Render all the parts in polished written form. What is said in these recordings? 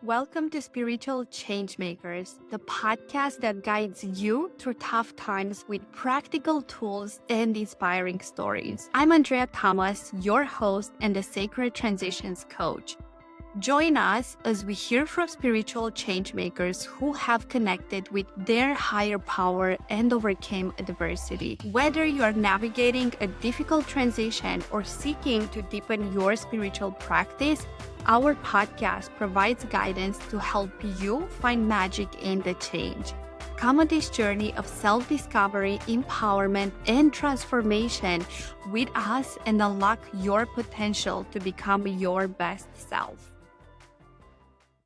Welcome to Spiritual Changemakers, the podcast that guides you through tough times with practical tools and inspiring stories. I'm Andreea Tamas, your host and the Sacred Transitions Coach. Join us as we hear from spiritual changemakers who have connected with their higher power and overcame adversity. Whether you are navigating a difficult transition or seeking to deepen your spiritual practice, our podcast provides guidance to help you find magic in the change. Come on this journey of self-discovery, empowerment, and transformation with us and unlock your potential to become your best self.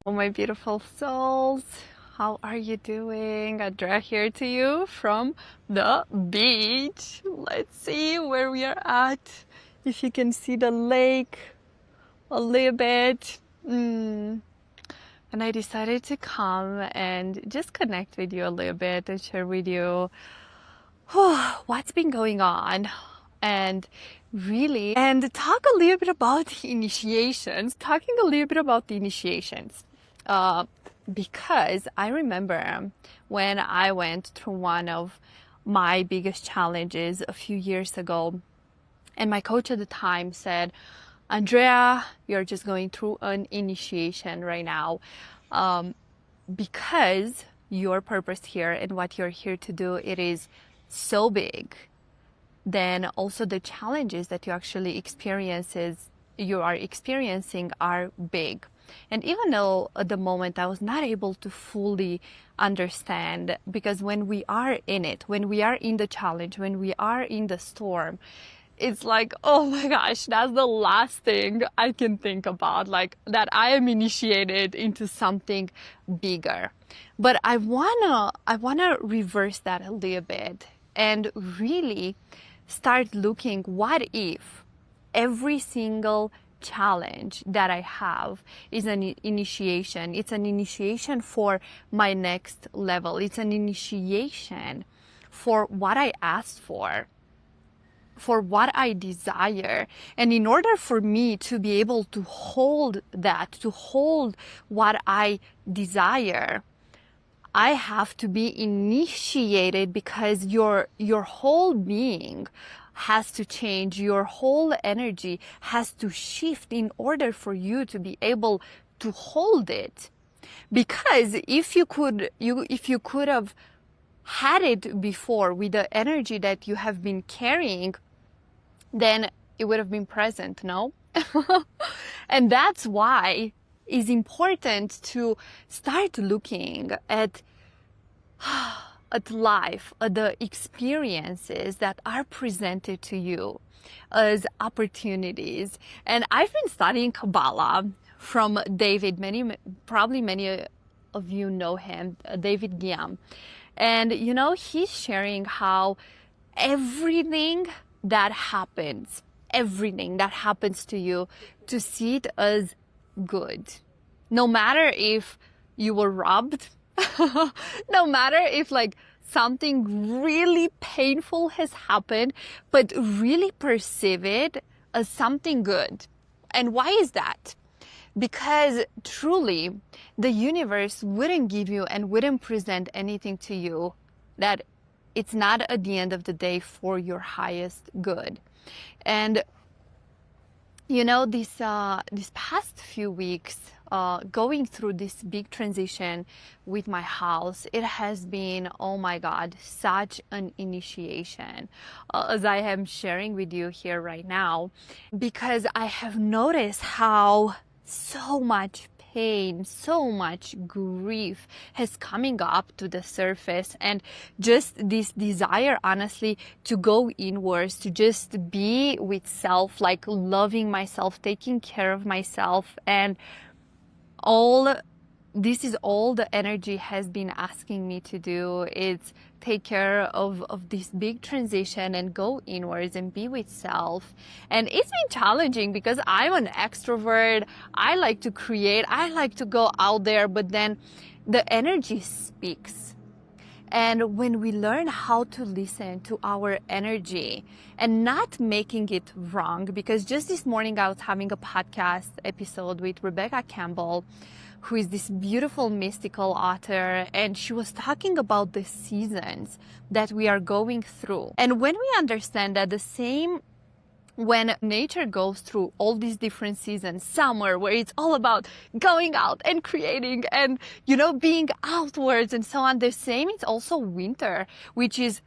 Oh, my beautiful souls, how are you doing? Andreea here to you from the beach. Let's see where we are at. If you can see the lake a little bit. And I decided to come and just connect with you a little bit and share with you what's been going on. And talk a little bit about the initiations. Because I remember when I went through one of my biggest challenges a few years ago, and my coach at the time said, Andreea, you're just going through an initiation right now, because your purpose here and what you're here to do, it is so big. Then also the challenges that you are experiencing are big. And even though at the moment I was not able to fully understand, because when we are in it, when we are in the challenge, when we are in the storm, it's like, oh my gosh, that's the last thing I can think about, like that I am initiated into something bigger. But I wanna reverse that a little bit and really start looking, what if every single challenge that I have is an initiation. It's an initiation for my next level. It's an initiation for what I asked for what I desire. And in order for me to be able to hold that, to hold what I desire, I have to be initiated, because your whole being has to change. Your whole energy has to shift in order for you to be able to hold it. Because if you could have had it before with the energy that you have been carrying, then it would have been present, no? And that's why it's important to start looking at life, at the experiences that are presented to you as opportunities. And I've been studying Kabbalah from David. Many of you know him, David Guillaume. And he's sharing how everything that happens to you, to see it as good. No matter if you were robbed, no matter if something really painful has happened, but really perceive it as something good. And why is that? Because truly the universe wouldn't give you and wouldn't present anything to you that it's not at the end of the day for your highest good. And this past few weeks, going through this big transition with my house, it has been, oh my God, such an initiation, as I am sharing with you here right now, because I have noticed how so much pain, so much grief has coming up to the surface, and just this desire, honestly, to go inwards, to just be with self, like loving myself, taking care of myself. And this is all the energy has been asking me to do. It's take care of this big transition and go inwards and be with self. And it's been challenging because I'm an extrovert. I like to create. I like to go out there, but then the energy speaks. And when we learn how to listen to our energy and not making it wrong, because just this morning I was having a podcast episode with Rebecca Campbell, who is this beautiful mystical author, and she was talking about the seasons that we are going through. And when we understand that the same when nature goes through all these different seasons, summer where it's all about going out and creating and, being outwards and so on, the same it's also winter, which is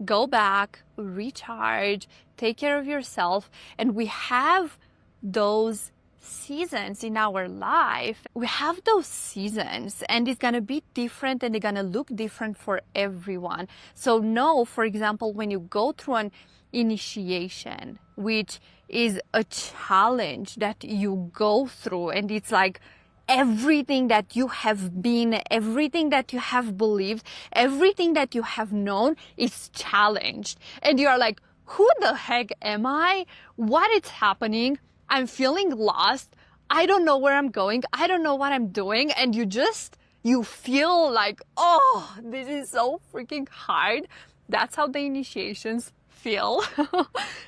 go back, recharge, take care of yourself. And we have those seasons in our life. We have those seasons and it's going to be different and they're going to look different for everyone. So know, for example, when you go through an initiation, which is a challenge that you go through, and it's like everything that you have been, everything that you have believed, everything that you have known is challenged, and you are like, who the heck am I? What is happening? I'm feeling lost. I don't know where I'm going. I don't know what I'm doing. And you feel like, oh, this is so freaking hard. That's how the initiations feel.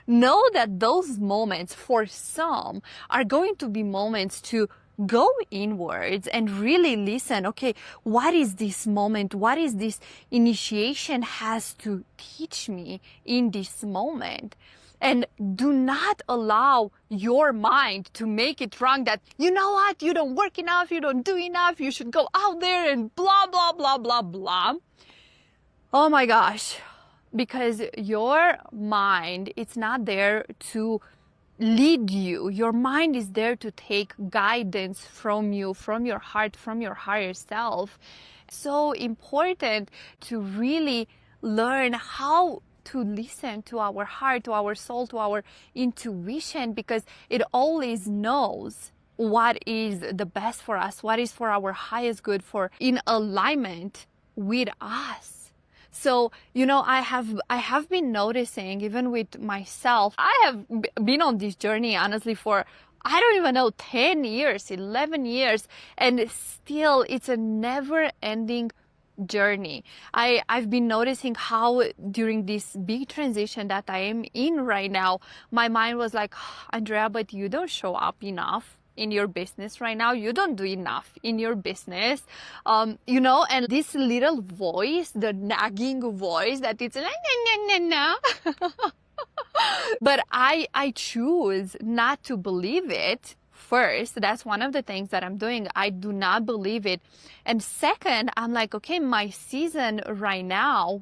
Know that those moments for some are going to be moments to go inwards and really listen. Okay, what is this moment? What is this initiation has to teach me in this moment? And do not allow your mind to make it wrong that, you know what, you don't work enough, you don't do enough, you should go out there and blah, blah, blah, blah, blah. Oh my gosh. Because your mind, it's not there to lead you. Your mind is there to take guidance from you, from your heart, from your higher self. So important to really learn how to listen to our heart, to our soul, to our intuition, because it always knows what is the best for us, what is for our highest good, for in alignment with us. So, I have been noticing, even with myself, I have been on this journey, honestly, for, I don't even know, 10 years, 11 years, and still it's a never ending journey. I've been noticing how during this big transition that I am in right now, my mind was like, Andreea, but you don't show up enough in your business right now. You don't do enough in your business, and this little voice, the nagging voice that it's like, nah, nah, nah, nah. But I choose not to believe it. First, that's one of the things that I'm doing. I do not believe it. And second, I'm like, okay, my season right now,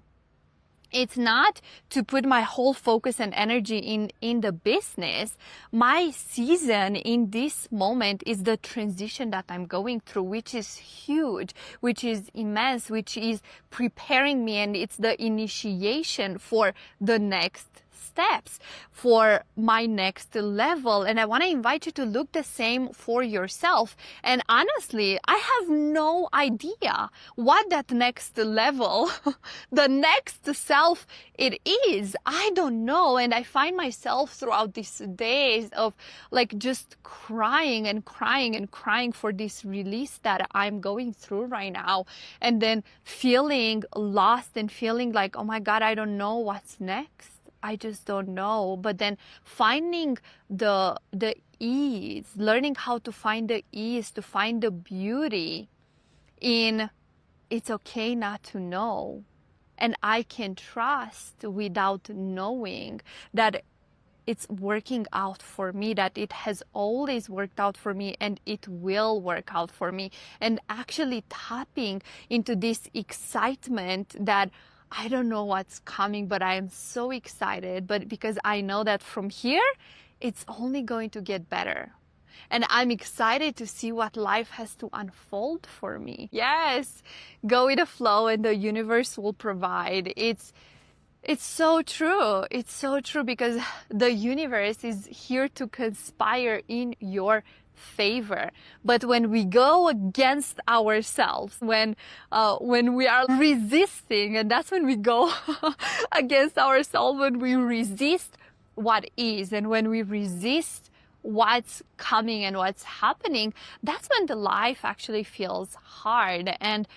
it's not to put my whole focus and energy in the business. My season in this moment is the transition that I'm going through, which is huge, which is immense, which is preparing me. And it's the initiation for the next steps, for my next level. And I want to invite you to look the same for yourself. And honestly, I have no idea what that next level, the next self it is. I don't know. And I find myself throughout these days of like just crying and crying and crying for this release that I'm going through right now. And then feeling lost and feeling like, oh my God, I don't know what's next. I just don't know. But then finding the ease, learning how to find the ease, to find the beauty in it's okay not to know. And I can trust without knowing that it's working out for me, that it has always worked out for me and it will work out for me. And actually tapping into this excitement that I don't know what's coming, but I am so excited. But because I know that from here, it's only going to get better. And I'm excited to see what life has to unfold for me. Yes, go with the flow and the universe will provide. It's so true. It's so true because the universe is here to conspire in your favor. But when we go against ourselves, when we are resisting, and that's when we go against ourselves, when we resist what is, and when we resist what's coming and what's happening, that's when the life actually feels hard. And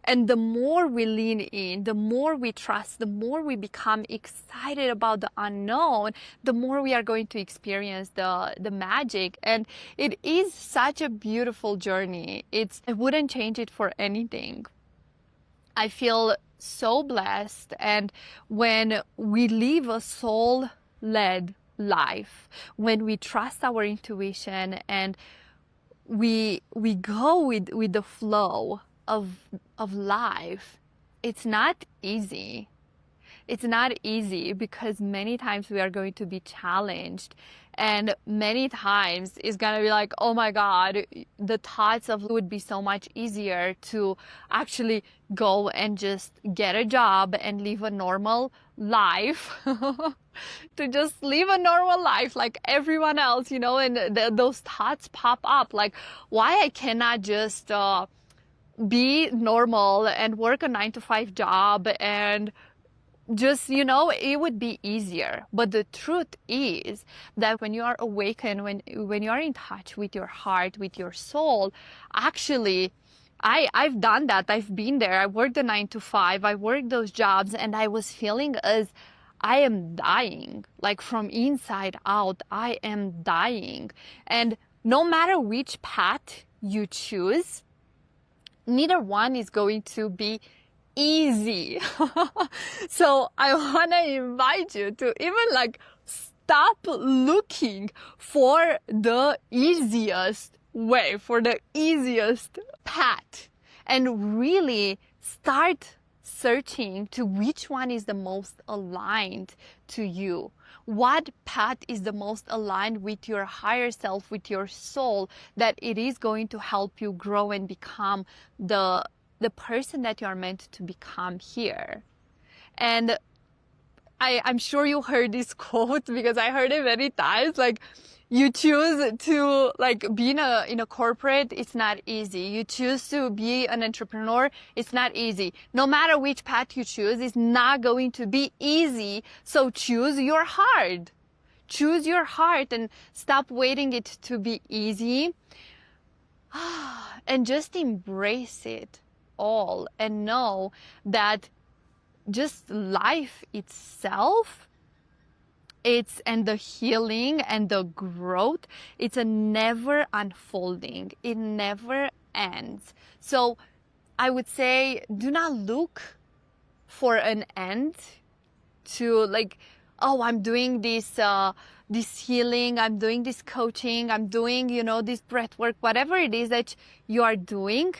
And the more we lean in, the more we trust, the more we become excited about the unknown, the more we are going to experience the magic. And it is such a beautiful journey. I wouldn't change it for anything. I feel so blessed. And when we live a soul-led life, when we trust our intuition and we go with the flow of life, it's not easy. It's not easy because many times we are going to be challenged, and many times it's gonna be like, oh my God, the thoughts of would be so much easier to actually go and just get a job and live a normal life. To just live a normal life like everyone else, you know, and those thoughts pop up like, why I cannot just be normal and work a 9-to-5 job and just, you know, it would be easier. But the truth is that when you are awakened, when you are in touch with your heart, with your soul, actually, I've done that. I've been there. I worked a 9-to-5. I worked those jobs, and I was feeling as I am dying, like from inside out, I am dying. And no matter which path you choose, neither one is going to be easy. So I want to invite you to even like stop looking for the easiest way, for the easiest path, and really start searching to which one is the most aligned to you. What path is the most aligned with your higher self, with your soul, that it is going to help you grow and become the person that you are meant to become here. And I'm sure you heard this quote because I heard it many times, like, you choose to like be in a corporate, it's not easy. You choose to be an entrepreneur, it's not easy. No matter which path you choose, it's not going to be easy. So choose your heart. Choose your heart and stop waiting it to be easy. And just embrace it all and know that just life itself, and the healing and the growth, it's a never unfolding. It never ends. So I would say, do not look for an end to like, oh, I'm doing this healing, I'm doing this coaching, I'm doing, you know, this breath work, whatever it is that you are doing.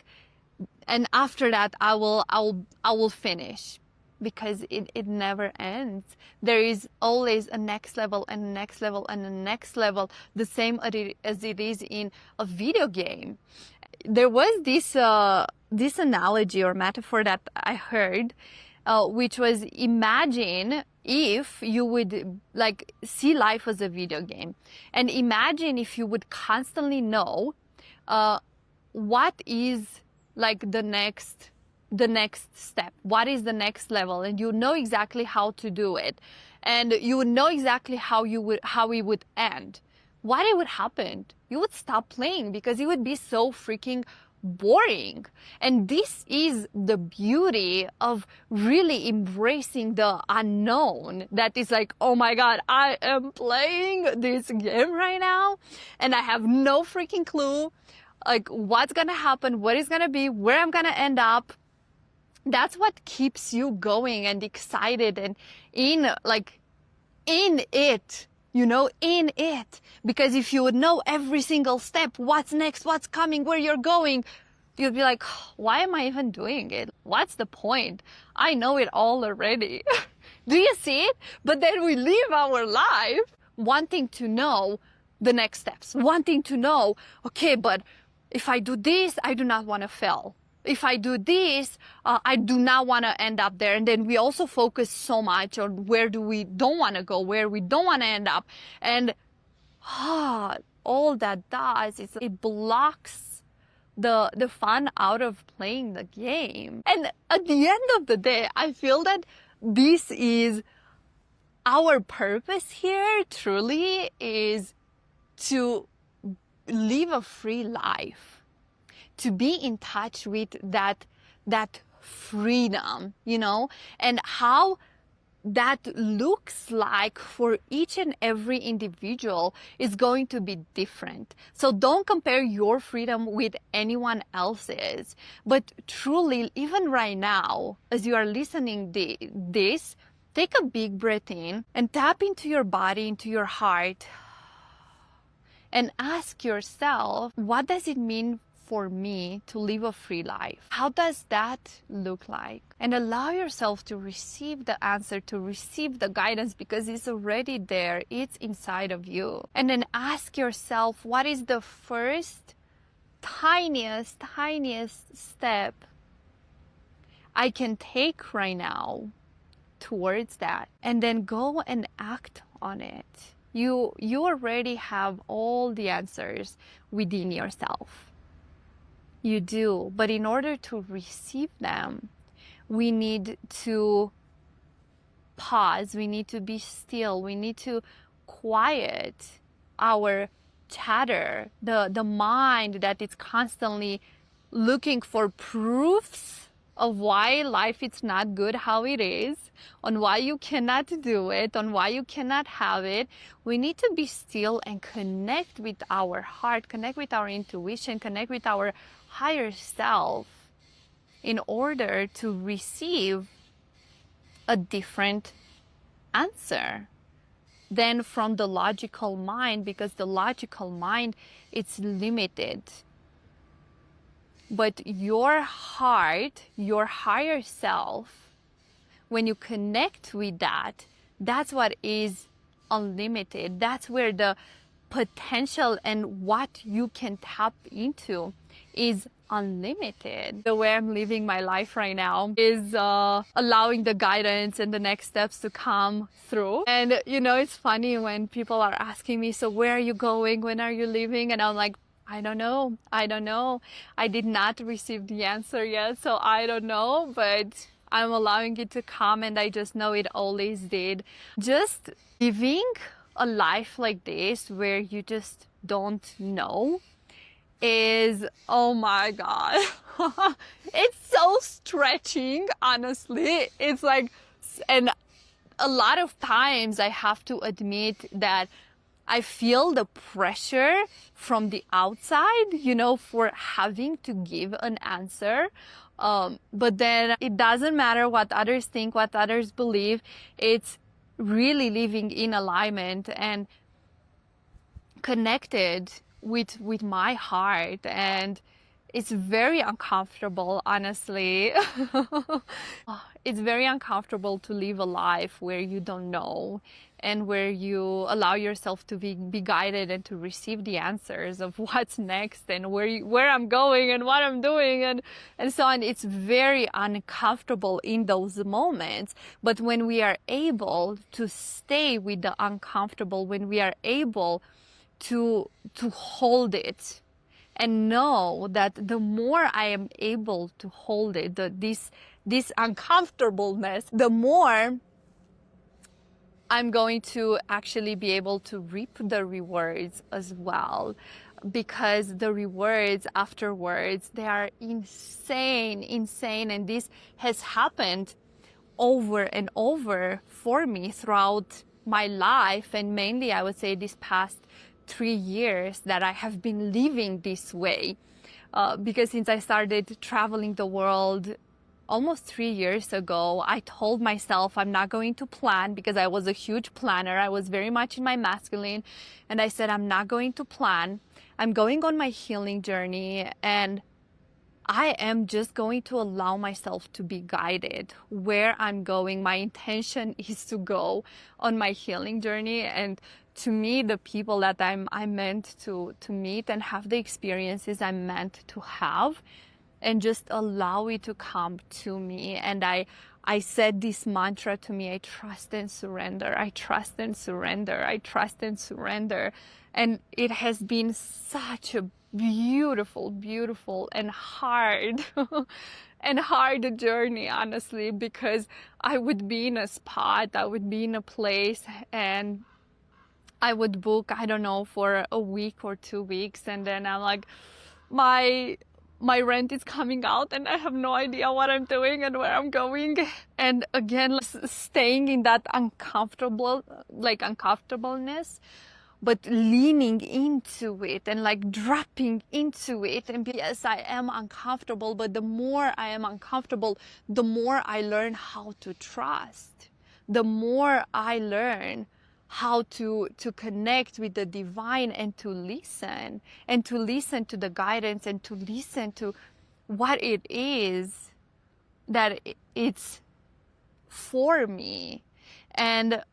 And after that, I will finish. Because it never ends. There is always a next level and a next level and a next level, the same as it is in a video game. There was this analogy or metaphor that I heard, which was, imagine if you would like see life as a video game, and imagine if you would constantly know what is like the next step, what is the next level, and you know exactly how to do it, and you would know exactly how it would end. What it would happen? You would stop playing because it would be so freaking boring. And this is the beauty of really embracing the unknown, that is like, oh my God, I am playing this game right now and I have no freaking clue like what's gonna happen, what is gonna be, where I'm gonna end up. That's what keeps you going and excited and in it, you know, in it. Because if you would know every single step, what's next, what's coming, where you're going, you'd be like, why am I even doing it? What's the point? I know it all already. Do you see it? But then we live our life wanting to know the next steps, wanting to know, okay, but if I do this, I do not want to fail. If I do this, I do not want to end up there. And then we also focus so much on where we don't want to go, where we don't want to end up. And all that does is it blocks the fun out of playing the game. And at the end of the day, I feel that this is our purpose here, truly, is to live a free life. To be in touch with that freedom, and how that looks like for each and every individual is going to be different. So don't compare your freedom with anyone else's, but truly, even right now, as you are listening this, take a big breath in and tap into your body, into your heart, and ask yourself, what does it mean for me to live a free life? How does that look like? And allow yourself to receive the answer, to receive the guidance, because it's already there. It's inside of you. And then ask yourself, what is the first tiniest step I can take right now towards that? And then go and act on it. You already have all the answers within yourself. You do. But in order to receive them, we need to pause. We need to be still. We need to quiet our chatter, the mind that is constantly looking for proofs of why life is not good how it is, on why you cannot do it, on why you cannot have it. We need to be still and connect with our heart, connect with our intuition, connect with our higher self in order to receive a different answer than from the logical mind, because the logical mind, it's limited. But your heart, your higher self, when you connect with that, that's what is unlimited. That's where the potential and what you can tap into is unlimited. The way I'm living my life right now is allowing the guidance and the next steps to come through. And it's funny when people are asking me, so where are you going? When are you leaving? And I'm like, I don't know. I did not receive the answer yet, so I don't know, but I'm allowing it to come, and I just know it always did. Just living a life like this where you just don't know is, oh my God, it's so stretching, honestly. It's like, and a lot of times I have to admit that I feel the pressure from the outside, for having to give an answer. But then it doesn't matter what others think, what others believe. It's really living in alignment and connected with my heart. And it's very uncomfortable, honestly. It's very uncomfortable to live a life where you don't know, and where you allow yourself to be guided and to receive the answers of what's next and where I'm going and what I'm doing and so on. It's very uncomfortable in those moments. But when we are able to stay with the uncomfortable, when we are able to hold it, and know that the more I am able to hold it, this uncomfortableness, the more I'm going to actually be able to reap the rewards as well. Because the rewards afterwards, they are insane. And this has happened over and over for me throughout my life. And mainly, I would say, this past 3 years that I have been living this way. Because since I started traveling the world almost 3 years ago, I told myself I'm not going to plan, because I was a huge planner. I was very much in my masculine. And I said, I'm not going to plan. I'm going on my healing journey, and I am just going to allow myself to be guided where I'm going. My intention is to go on my healing journey and to meet the people that I'm meant to meet and have the experiences I'm meant to have, and just allow it to come to me. And I said this mantra to me: I trust and surrender. I trust and surrender. I trust and surrender. And it has been such a beautiful and hard and hard journey, honestly, because I would be in a spot, I would be in a place, and I would book, I don't know, for a week or 2 weeks, and then I'm like, my my rent is coming out and I have no idea what I'm doing and where I'm going. And again, staying in that uncomfortableness, but leaning into it and like dropping into it and yes, I am uncomfortable, but the more I am uncomfortable, the more I learn how to trust. The more I learn how to connect with the divine and to listen to the guidance and to listen to what it is that it's for me. And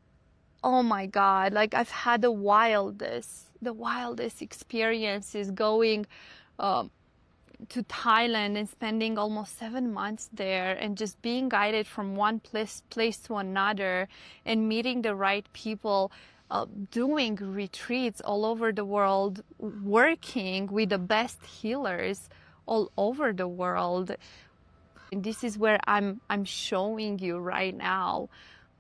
oh my God, like I've had the wildest experiences going to Thailand and spending almost 7 months there and just being guided from one place to another and meeting the right people, doing retreats all over the world, working with the best healers all over the world. And this is where I'm showing you right now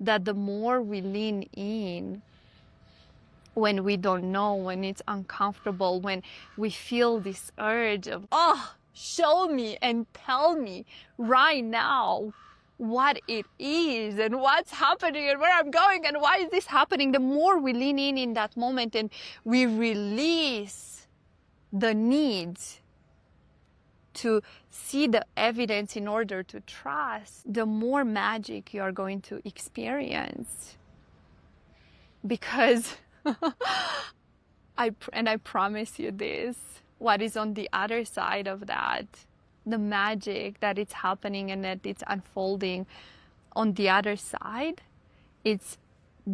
that the more we lean in, when we don't know, when it's uncomfortable, when we feel this urge of, oh, show me and tell me right now what it is and what's happening and where I'm going and why is this happening, the more we lean in that moment and we release the need to see the evidence in order to trust, the more magic you are going to experience. Because I promise you this, what is on the other side of that, the magic that it's happening and that it's unfolding on the other side, it's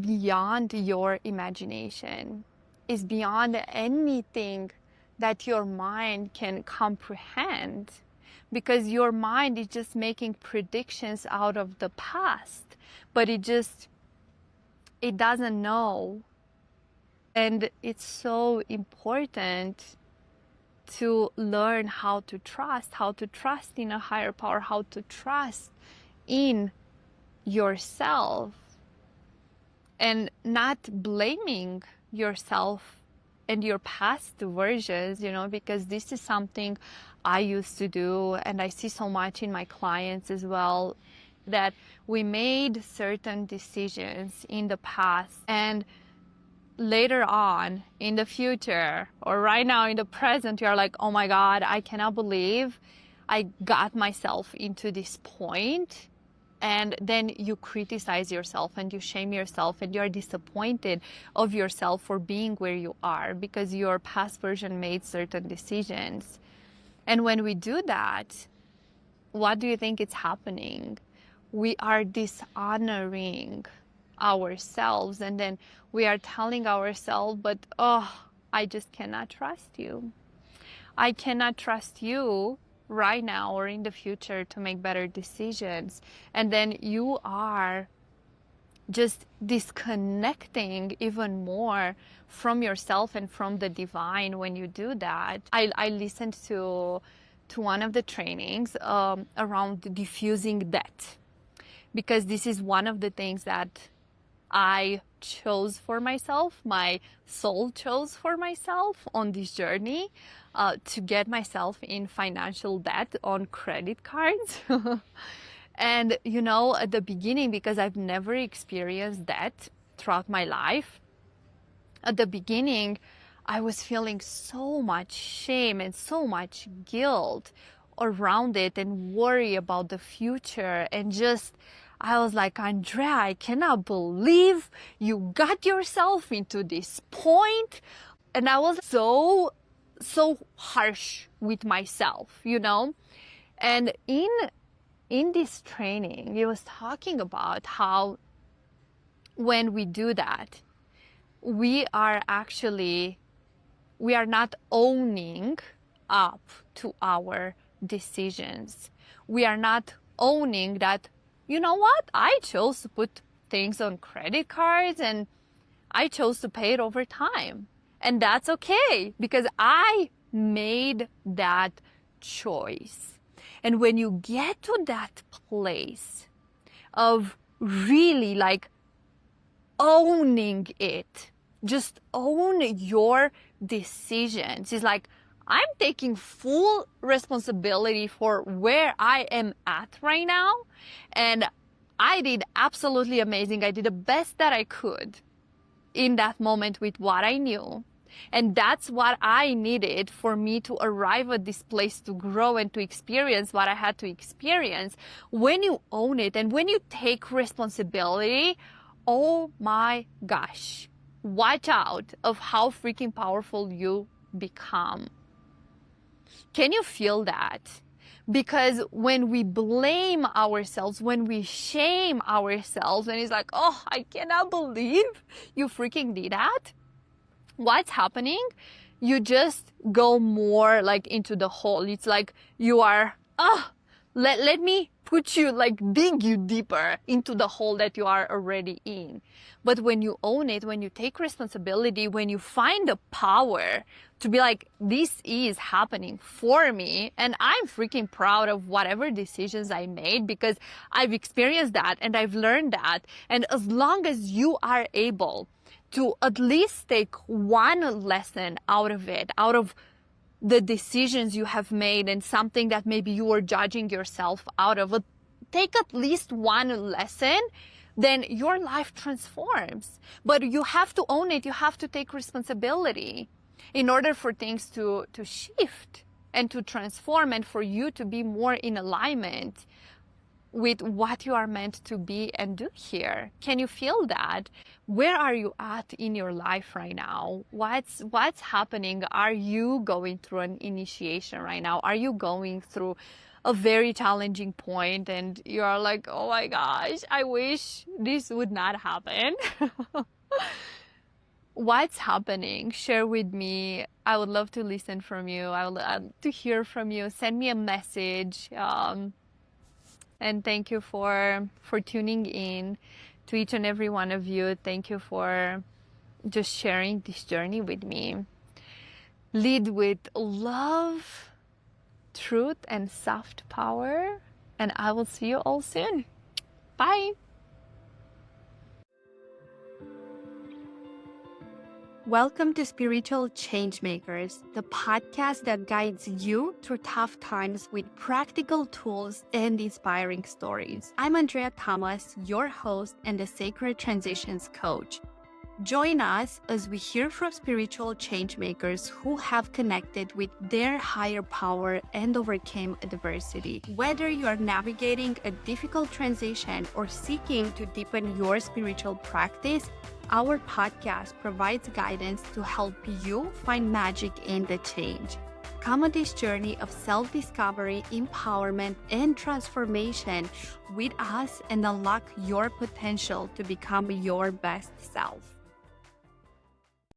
beyond your imagination. It's beyond anything that your mind can comprehend, because your mind is just making predictions out of the past, but it doesn't know. And it's so important to learn how to trust in a higher power, how to trust in yourself and not blaming yourself and your past versions, because this is something I used to do and I see so much in my clients as well, that we made certain decisions in the past and later on in the future or right now in the present, you're like, oh my God, I cannot believe I got myself into this point. And then you criticize yourself and you shame yourself and you're disappointed of yourself for being where you are because your past version made certain decisions. And when we do that, what do you think is happening? We are dishonoring ourselves, and then we are telling ourselves, but I just cannot trust you. I cannot trust you right now or in the future to make better decisions. And then you are just disconnecting even more from yourself and from the divine when you do that. I listened to one of the trainings around diffusing debt, because this is one of the things that I chose for myself, my soul chose for myself on this journey, to get myself in financial debt on credit cards. And, at the beginning, because I've never experienced debt throughout my life, at the beginning, I was feeling so much shame and so much guilt around it and worry about the future, and just I was like, Andreea, I cannot believe you got yourself into this point. And I was so harsh with myself, And in this training, he was talking about how when we do that, we are not owning up to our decisions. We are not owning that, you know what? I chose to put things on credit cards and I chose to pay it over time. And that's okay because I made that choice. And when you get to that place of really like owning it, just own your decisions. It's like, I'm taking full responsibility for where I am at right now. And I did absolutely amazing. I did the best that I could in that moment with what I knew. And that's what I needed for me to arrive at this place to grow and to experience what I had to experience. When you own it and when you take responsibility, oh my gosh, watch out of how freaking powerful you become. Can you feel that? Because when we blame ourselves, when we shame ourselves, and it's like, oh, I cannot believe you freaking did that. What's happening? You just go more like into the hole. It's like you are, let me put you, like dig you deeper into the hole that you are already in. But when you own it, when you take responsibility, when you find the power to be like, this is happening for me, and I'm freaking proud of whatever decisions I made because I've experienced that and I've learned that. And as long as you are able to at least take one lesson out of it, out of the decisions you have made and something that maybe you were judging yourself out of, take at least one lesson, then your life transforms. But you have to own it. You have to take responsibility in order for things to shift and to transform and for you to be more in alignment with what you are meant to be and do here. Can you feel that? Where are you at in your life right now? What's happening? Are you going through an initiation right now? Are you going through a very challenging point and you're like, oh my gosh, I wish this would not happen? What's happening? Share with me. I would love to listen from you. I would love to hear from you. Send me a message. And thank you for tuning in. To each and every one of you, thank you for just sharing this journey with me. Lead with love, truth, and soft power. And I will see you all soon. Bye. Welcome to Spiritual Changemakers, the podcast that guides you through tough times with practical tools and inspiring stories. I'm Andreea Tamas, your host and the Sacred Transitions Coach. Join us as we hear from spiritual changemakers who have connected with their higher power and overcame adversity. Whether you are navigating a difficult transition or seeking to deepen your spiritual practice, our podcast provides guidance to help you find magic in the change. Come on this journey of self-discovery, empowerment, and transformation with us and unlock your potential to become your best self.